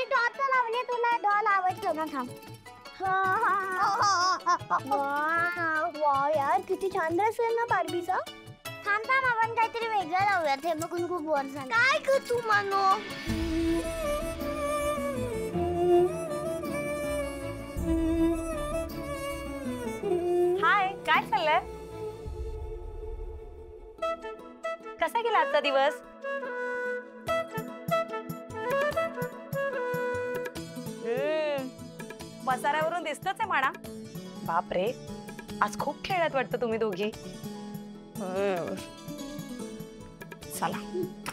मी doll लावली तुला doll आवडतो ना थांब. वा यार किती छान ड्रेस आहे ना बार्बीचा. थांब थांब आपण काहीतरी वेगळं लावूयात हे बघून खूप बोर झालं. काय कर तू मानो. हाय काय चाललंय? कसा गेला आजचा दिवस? पसाऱ्यावरून दिसतच आहे म्हणा. बापरे आज खूप खेळत वाटतं तुम्ही दोघी. चला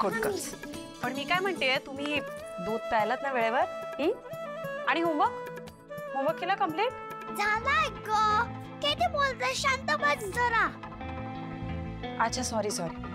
गुड गर्ल्स. पण मी काय म्हणते तुम्ही दूध प्यायलात ना वेळेवर? आणि होमवर्क केला कम्प्लीट? झालाय ग. किती बोलते शांत बस जरा. अच्छा सॉरी सॉरी.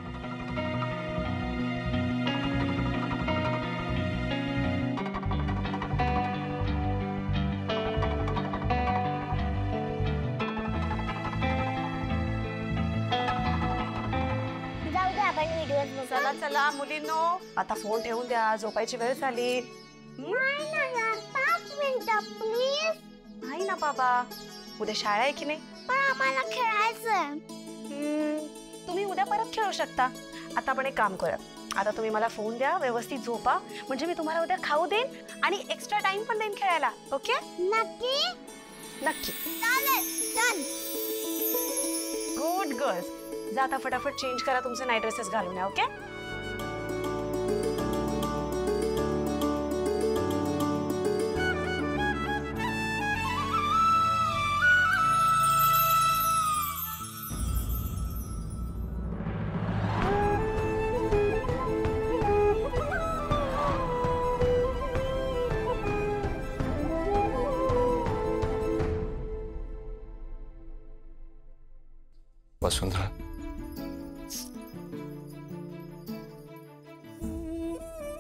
चला चला मुलींनो आता फोन ठेवून द्या. झोपायची वेळ झाली. नाही ना यार 5 मिनिटं प्लीज. नाही ना बाबा उद्या शाळा आहे की नाही? पण आम्हाला खेळायचंय. तुम्ही उद्या परत खेळू शकता. आता आपण एक काम करूया. आता तुम्ही मला फोन द्या व्यवस्थित झोपा म्हणजे मी तुम्हाला उद्या खाऊ देईन आणि एक्स्ट्रा टाइम पण देईन खेळायला. ओके? नक्की नक्की. चालेल डन. Good girls. जा आता फटाफट चेंज करा तुमचे नाईट ड्रेसेस घालून या. ओके? वसुंधरा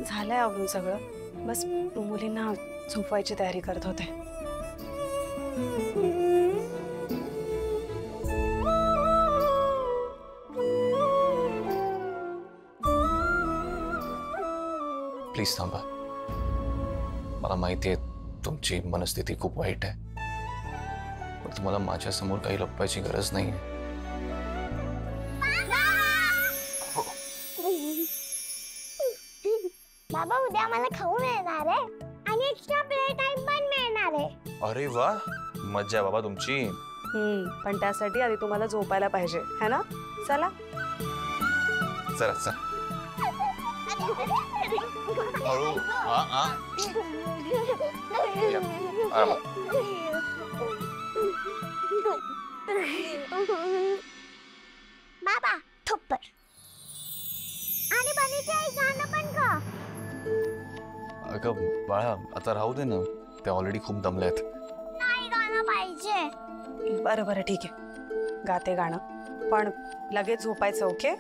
झालंय आवरून सगळं. बस मुलींना झोपवायची तयारी करत होते. प्लीज थांबा. मला माहिती आहे तुमची मनस्थिती खूप वाईट आहे पण तुम्हाला माझ्या समोर काही लपवायची गरज नाही. बाबा उद्या मला खाऊ मिळणार आहे आणि एक्स्ट्रा प्ले टाइम पण मिळणार आहे. अरे वा मज्जा बाबा तुमची. पण त्यासाठी आधी तुम्हाला झोपायला पाहिजे है ना? चला चला चला. हळू. बाबा थप्पड आणि बनीचे गाणं पण का? अगं बाळा आता राहू दे ना. ते ऑलरेडी खूप दमले आहेत. नाही गाणं पाहिजे. बरं बरं ठीक आहे गाते गाणं पण लगेच झोपायचं. ओके?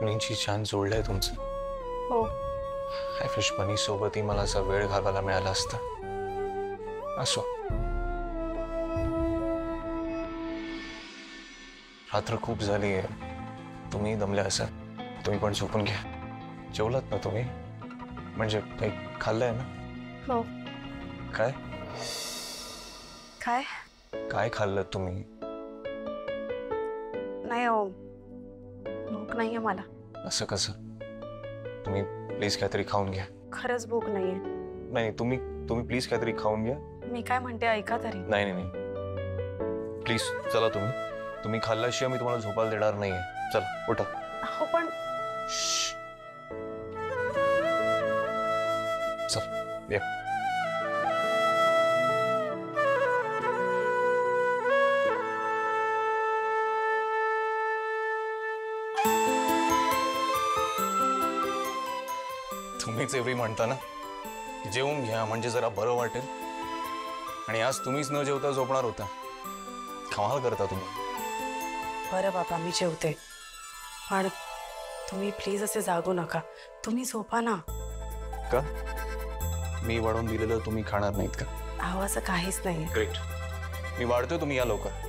बनीची छान जोडलंय तुमचं. हो. आय विश बनी सोबतही मला असा वेळ घालवायला मिळाला असता. असो रात्र खूप झाली आहे. तुम्ही दमले असाल. तुम्ही पण झोपून घ्या. जेवलात ना तुम्ही? म्हणजे काही खाल्लंय ना? हो. काय काय काय खाल्लं तुम्ही? नाही हो भूक नाहीये मला. असं कसं? तुम्ही प्लीज काहीतरी खाऊन घ्या. खरंच भूक नाहीये. नाही तुम्ही प्लीज काहीतरी खाऊन घ्या. मी काय म्हणते ऐका तरी. नाही नाही नाही प्लीज चला. तुम्ही खाल्ल्याशिवाय मी तुम्हाला झोपायला देणार नाहीये. चला उठा. हो पण चल ये. तुम्हीच एवढी म्हणता ना जेवून घ्या म्हणजे जरा बरं वाटेल. आणि आज तुम्हीच न जेवता झोपणार होता. कमाल करता तुम्ही. बरं बाबा मी जेवते पण तुम्ही प्लीज असे जागू नका. तुम्ही झोपा ना. का मी वाढून दिलेलं तुम्ही खाणार नाहीत का? अहो असं काहीच नाही. ग्रेट. मी वाढतोय तुम्ही या लवकर.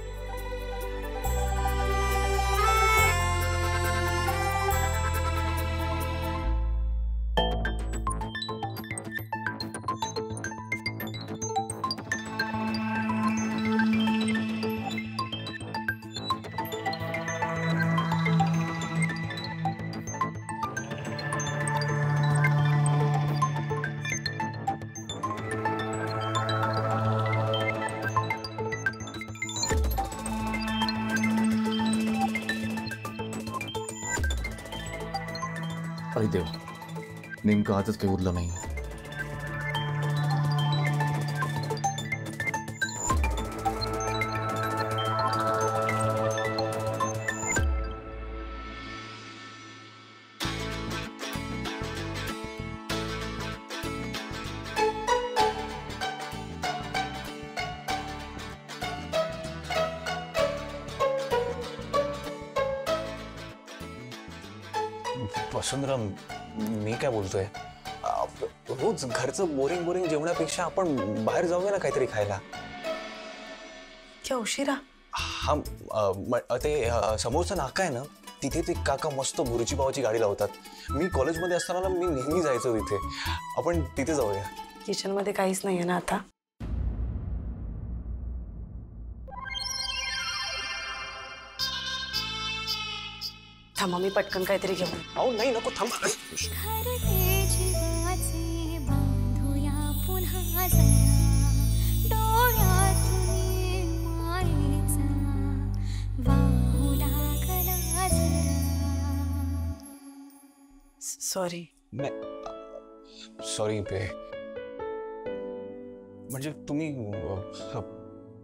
अरे देव, नेमकं आजच काही उरलं नाही. वसुंधरा, मी काय बोलतोय, रोज घरचं बोरिंग बोरिंग जेवणापेक्षा आपण बाहेर जाऊया ना काहीतरी खायला. क्या उशिरा? हा ते समोरचं नाका आहे ना तिथे ते काका मस्त भुर्जी पावाची गाडी लावतात. मी कॉलेजमध्ये असताना ना मी नेहमी जायचो तिथे. आपण तिथे जाऊया. किचन मध्ये काहीच नाहीये ना आता? थांबा मी पटकन काहीतरी घेऊन. अहो नाही नको थांबा. सॉरी. सॉरी पे. म्हणजे तुम्ही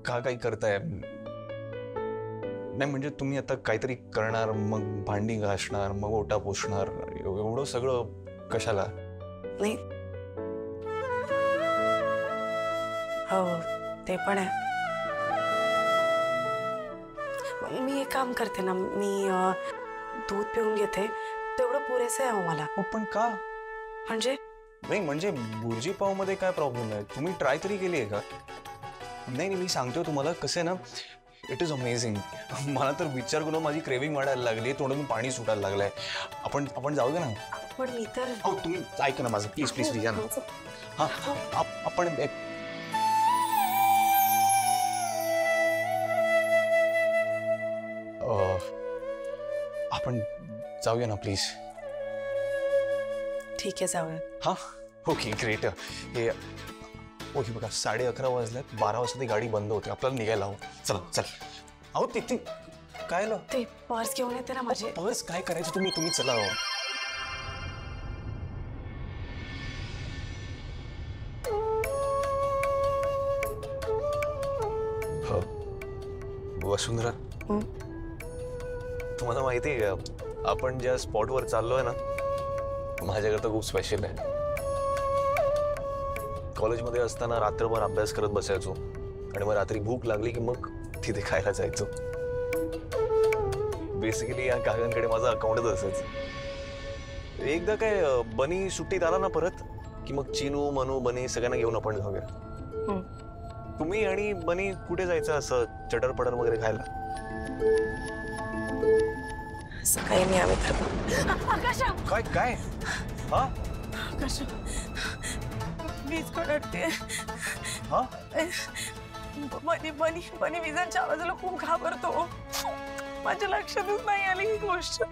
का काही करताय? नाही म्हणजे तुम्ही आता काहीतरी करणार, मग भांडी घासणार, मग ओटा पुसणार, एवढं सगळं कशाला? नाही हो ते पण आहे. मी एक काम करते ना, मी दूध पिऊन घेते. तेवढं पुरेसं आहे मला. पण का? म्हणजे नाही म्हणजे भुर्जी पाव मध्ये काय प्रॉब्लेम आहे? तुम्ही ट्राय तरी केली आहे का? नाही मी सांगतोय तुम्हाला, कसं आहे ना, इट इज अमेझिंग. मला तर विचार करून माझी क्रेविंग वाढायला लागली, तोंडातून पाणी सुटायला लागलंय. आपण जाऊया ना. पण मी तर तुम्ही ऐका ना माझं, प्लीज प्लीज या ना. हा आपण आपण जाऊया ना प्लीज. ठीक आहे जाऊया. हा ओके ग्रेट. हे ओके बघा 11:30 वाजल्यात. 12 वाजता ती गाडी बंद होते. आपल्याला निघायला हवं. चला चल. अहो तिथे काय लो ते पर्स घेऊन येते ना माझे. पर्स काय करायचं तुम्ही चला. वसुंधरा, तुम्हाला माहिती आहे का आपण ज्या स्पॉटवर चाललोय ना माझ्याकरता खूप स्पेशल आहे. कॉलेजमध्ये असताना रात्रभर अभ्यास करत बसायचो आणि मग रात्री भूक लागली की मग तिथे खायला जायचो. बेसिकली या काकांकडे माझं अकाउंटच असायचं. एकदा काय बनी सुट्टीत आला ना परत की मग चिनू मनू बनी सगळ्यांना घेऊन आपण जाऊया. तुम्ही आणि बनी कुठे जायचं असं चटरपटर वगैरे खायला? असं काही नाही. आम्ही तर काय काय हा आकाश वीज कडकते. हा बनी बनी बनी विजांच्या आवाजाला खूप घाबरतो. माझ्या लक्षातच नाही आली ही गोष्ट.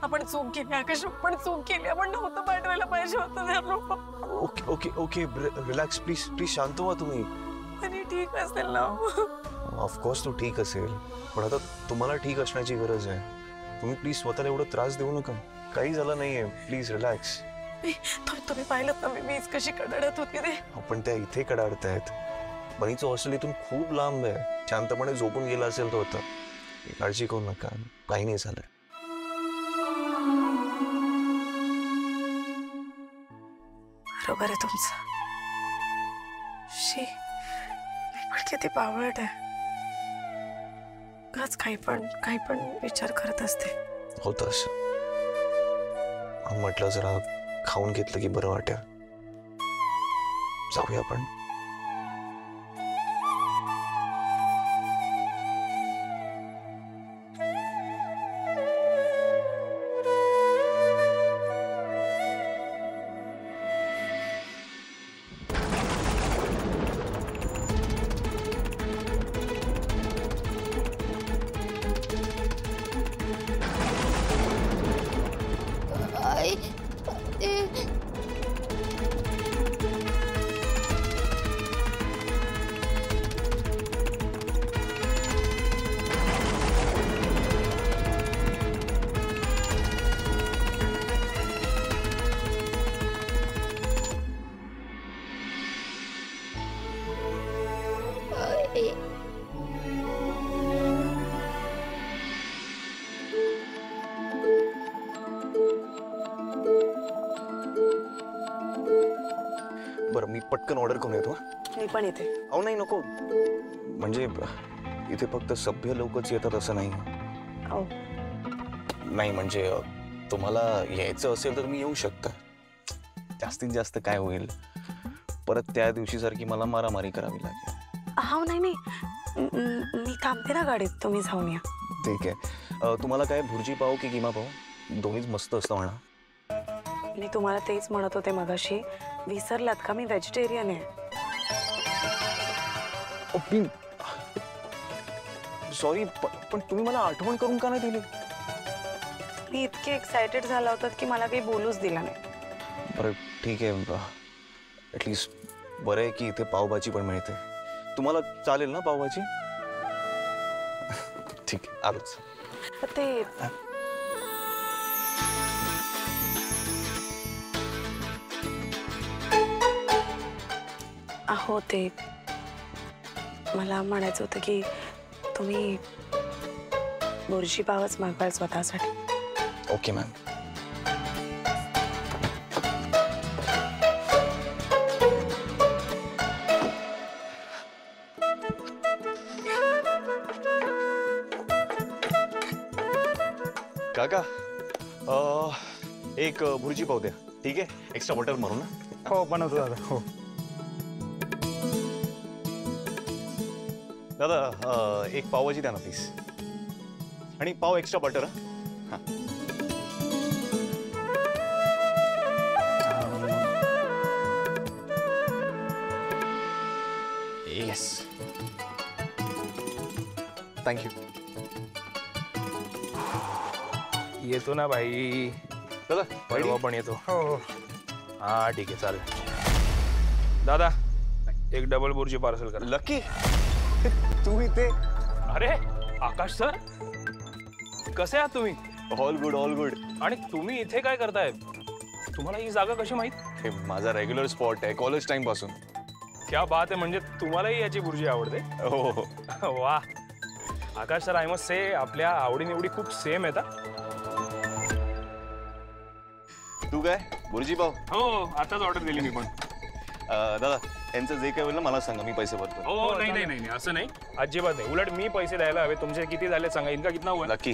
आपण चूक केली आकाश. आपण चूक केली. आपण नव्हतं पाठवायला पाहिजे होतं. Okay okay okay relax please please. शांत व्हा तुम्ही. आणि ठीक असेल ना? ऑफकोर्स तो ठीक असेल, पण आता तुम्हाला ठीक असण्याची गरज आहे. तुम्ही प्लीज स्वतःला एवढा त्रास देऊ नका. काही झालं नाहीये. Please relax. तुम्ही पाहिलं ना मीच कशी कडाडत होती ते. आपण त्या इथे कडाडतायत. बनीचं हॉस्टेल इथून खूप लांब आहे. शांतपणे झोपून गेला असेल तो होता. काळजी करू नका, काही नाही झालं. बरोबर आहे तुमचं. शी, मी पण किती बावळट आहे. उगाच काही पण विचार करत असते. होतं असं. म्हटलं जरा खाऊन घेतलं की बरं वाटेल. जाऊया आपण. बरं, मी पटकन ऑर्डर करून येतो. मी पण येते. अहो नाही, नको. म्हणजे इथे फक्त सभ्य लोकच येतात असं नाही. नाही म्हणजे तुम्हाला यायचं असेल तर मी येऊ शकता. जास्तीत जास्त काय होईल, परत त्या दिवशी सारखी मला मारामारी करावी लागेल. हा नाही मी थांबते ना गाडीत, तुम्ही जाऊन या. ठीक आहे. तुम्हाला काय भुर्जी पाव की किमा पाव? दोन्हीच मस्त असतं म्हणा. मी तुम्हाला तेच म्हणत होते मगाशी. विसरलात का मी व्हेजिटेरियन आहे. सॉरी, पण तुम्ही मला आठवण करून का नाही दिली? मी इतके एक्साइटेड झाला होतात की मला काही बोलूच दिला नाही. बरं ठीक आहे. ॲटलिस्ट बरं आहे की इथे पावभाजी पण मिळते. तुम्हाला चालेल ना पावभाजी? ठीक आहे, आलोच. ते अहो, ते मला म्हणायचं होतं की तुम्ही बुर्जी पावच मागवाल स्वतःसाठी. Okay ma'am. काका, एक भुर्जी पाव द्या. ठीक आहे, एक्स्ट्रा बटर मारू ना. हो, बनवतो दादा. हो दादा, एक पावभाजी द्या ना प्लीज. आणि पाव एक्स्ट्रा बटर. हां, येस, थँक्यू. येतो ना भाई. दादा परवा पण येतो. हो हो, हा ठीक आहे, चालेल. दादा, एक डबल बुर्जी पार्सल करा. लकी, तू इथे? अरे आकाश सर, कसे आहात तुम्ही? All good, all good. आणि तुम्ही इथे काय करताय? तुम्हाला ही जागा कशी माहित? हे माझा रेग्युलर स्पॉट आहे कॉलेज टाइम पासून. क्या बात आहे. म्हणजे तुम्हालाही याची बुर्जी आवडते? हो हो. वा, आकाश सर, आय मस्ट से आपल्या आवडीनिवडी खूप सेम आहेत. तू काय बुर्जी पाव? हो, आताच ऑर्डर दिली मी पण. दादा, यांचं जे काय होईल ना मला सांगा, मी पैसे भरतो. हो, नाही, असं नाही, अजिबात नाही. उलट मी पैसे द्यायला हवे. तुमचे किती झाले सांगा. इनका कितना हुआ? लकी,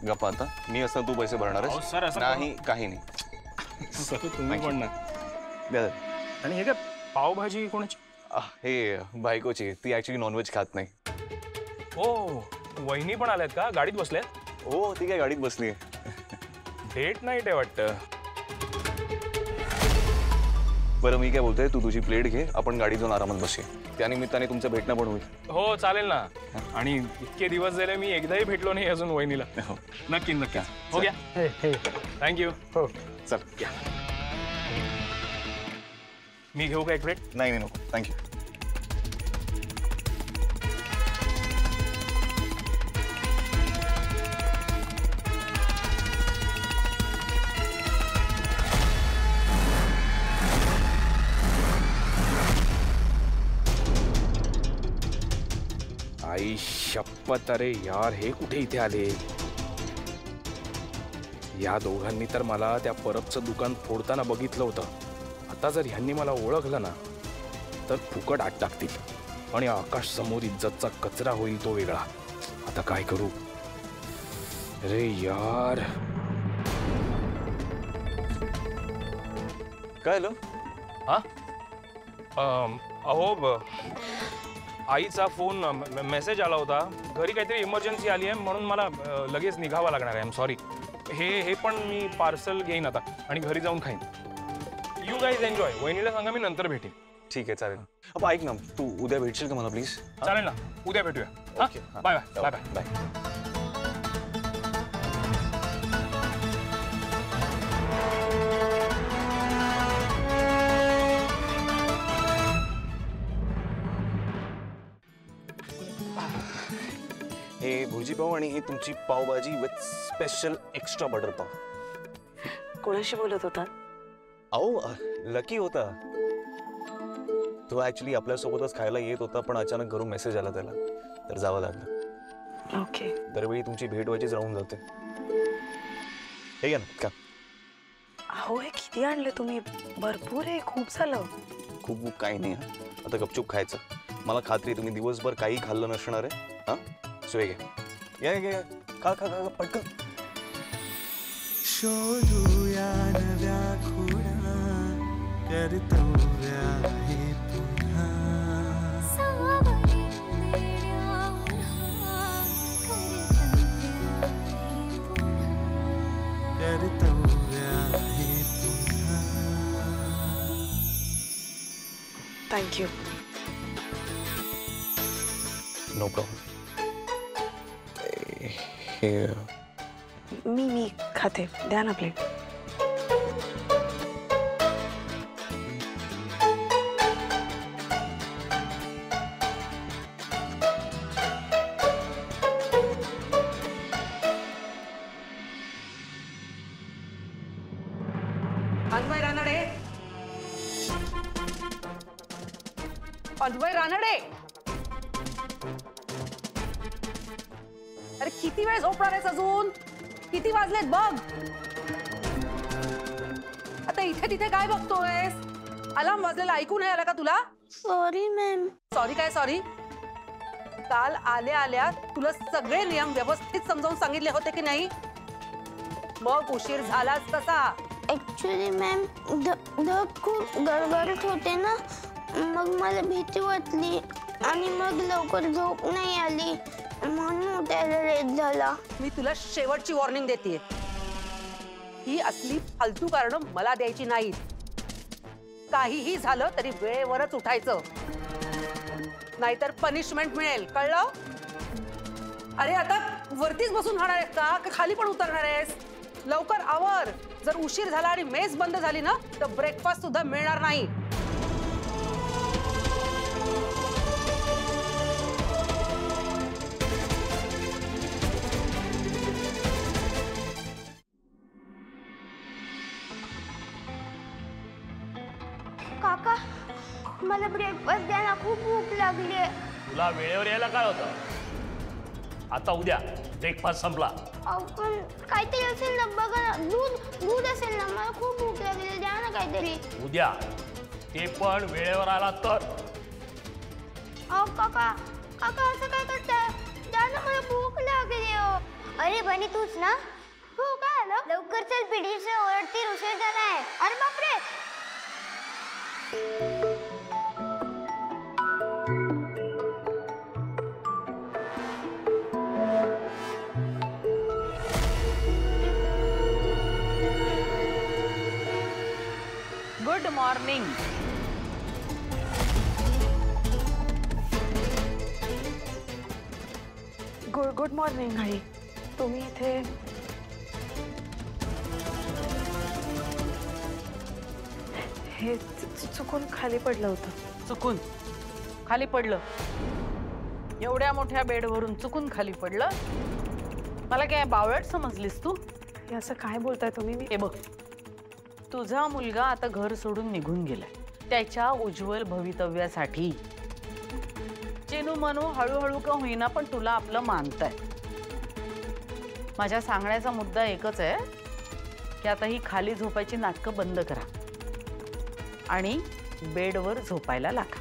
गप्पा. आता मी असं तू पैसे भरणार हो सर, असं नाही, काही नाही. सर तुम्ही पण ना. द्या. आणि हे काय पावभाजी कोणाची? हे बायकोची. ती ऍक्च्युली नॉनव्हेज खात नाही. हो, वहिनी पण आल्यात का? गाडीत बसल्यात? हो, ती काय गाडीत बसली. डेट नाईट आहे वाटतं. बरं, मी काय बोलतोय, तू तुझी प्लेट घे, आपण गाडीत जाऊन आरामात बसूया. त्यानिमित्ताने तुमचं भेटणं पण होईल. हो, चालेल ना. आणि इतके दिवस झाले मी एकदाही भेटलो नाही अजून वहिनीला. नक्की नक्की. हो गया. थँक्यू. हो, चल या. मी घेऊ का एक प्लेट? नाही, नको, थँक्यू. शपथ, अरे यार हे कुठे इथे आले? या दोघांनी तर मला त्या परबचं दुकान फोडताना बघितलं होतं. आता जर ह्यांनी मला ओळखलं ना तर फुकट आत टाकतील आणि आकाश समोर इज्जतचा कचरा होईल तो वेगळा. आता काय करू? अरे यार, काय आलं? हा अहो आईचा फोन मेसेज आला होता. घरी काहीतरी इमर्जन्सी आली आहे म्हणून मला लगेच निघावं लागणार आहे. I am sorry. हे पण मी पार्सल घेईन आता आणि घरी जाऊन खाईन. You guys enjoy. वहिनीला सांगा मी नंतर भेटेन. ठीक आहे, चालेल. अब ऐक ना, तू उद्या भेटशील का मला प्लीज? चालेल ना, उद्या भेटूया. Okay, bye bye bye bye. हे भुर्जी पाव आणि ही तुमची pav bhaji with special extra butter pav. कोणाशी बोलत होता? अहो, लकी होता तो. ऍक्च्युली आपल्यासोबतच खायला येत होता, पण अचानक घरून मेसेज आला त्याला, तर जावं लागलं. ओके. दरवेळी तुमची भेट व्हायचीच राहून जाते. हे घ्या ना का. अहो, हे किती आणले तुम्ही? भरपूर आहे, खूप झालं. खूप काही नाही. आता गपचूप खायचं. मला खात्री तुम्ही दिवसभर काही खाल्लं नसणार आहे. हा, सोय घ्या. घ्या खा खा खा पटकन. शोधूया नव्या खुणा कर्तव्या हे पुन्हा कर्तव्या हे पुन्हा. थँक्यू. No problem. हे मी खाते. द्या ना प्लेट. अन्वय रानडे, अन्वय रानडे, अरे किती वेळ झोपणार आहेस अजून? किती वाजलेत बघ. आता इथे तिथे काय बघतोयस? अलार्म वाजलेला ऐकू नाही आला का तुला? Sorry ma'am. सॉरी काय सॉरी? काल आल्या आल्या तुला सगळे नियम व्यवस्थित समजावून सांगितले होते की नाही? मग उशीर झालाच कसा? ऍक्च्युली मॅम खूप गडबडत होते ना, मग मला भीती वाटली आणि मग लवकर झोप नाही आली म्हणून उठायला लेट झाला. मी तुला शेवटची वॉर्निंग देतेय. ही असली फालतू कारण मला द्यायची नाहीत. काहीही झालं तरी वेळेवरच उठायचं, नाहीतर पनिशमेंट मिळेल, कळलं? अरे आता वरतीच बसून राहणार आहेस का खाली पण उतरणार आहेस? लवकर आवर. जर उशीर झाला आणि मेस बंद झाली ना तर ब्रेकफास्ट सुद्धा मिळणार नाही. काका, मला ब्रेकफास्ट द्या ना, खूप भूक लागली आहे. तुला वेळेवर यायला काय होतं? आता उद्या ब्रेकफास्ट संपला. पण काहीतरी असेल ना, बघा ना, दूध असेल ना, मला खूप भूक लागली, द्या ना काहीतरी. उद्या ते पण वेळेवर आला तर. काका असं काय करताय? द्या ना, मला भूक लागली. अरे बनी तूच ना? हो, काय आलं? लवकर चल, पिढीचे ओरडती, उशीर झालाय. अरे बापरे. Good morning. Good morning I. तुम्ही इथे? हे चुकून खाली पडलं होतं. चुकून खाली पडलं? एवढ्या मोठ्या बेडवरून चुकून खाली पडलं? मला काय बावळट समजलीस तू? हे असं काय बोलताय तुम्ही? हे बघ, तुझा मुलगा आता घर सोडून निघून गेलाय त्याच्या उज्ज्वल भवितव्यासाठी. जे चिनू मनू हळूहळू का होईना पण तुला आपलं मानताय. माझ्या सांगण्याचा मुद्दा एकच आहे की आता ही खाली झोपायची नाटकं बंद करा आणि बेडवर झोपायला लागा.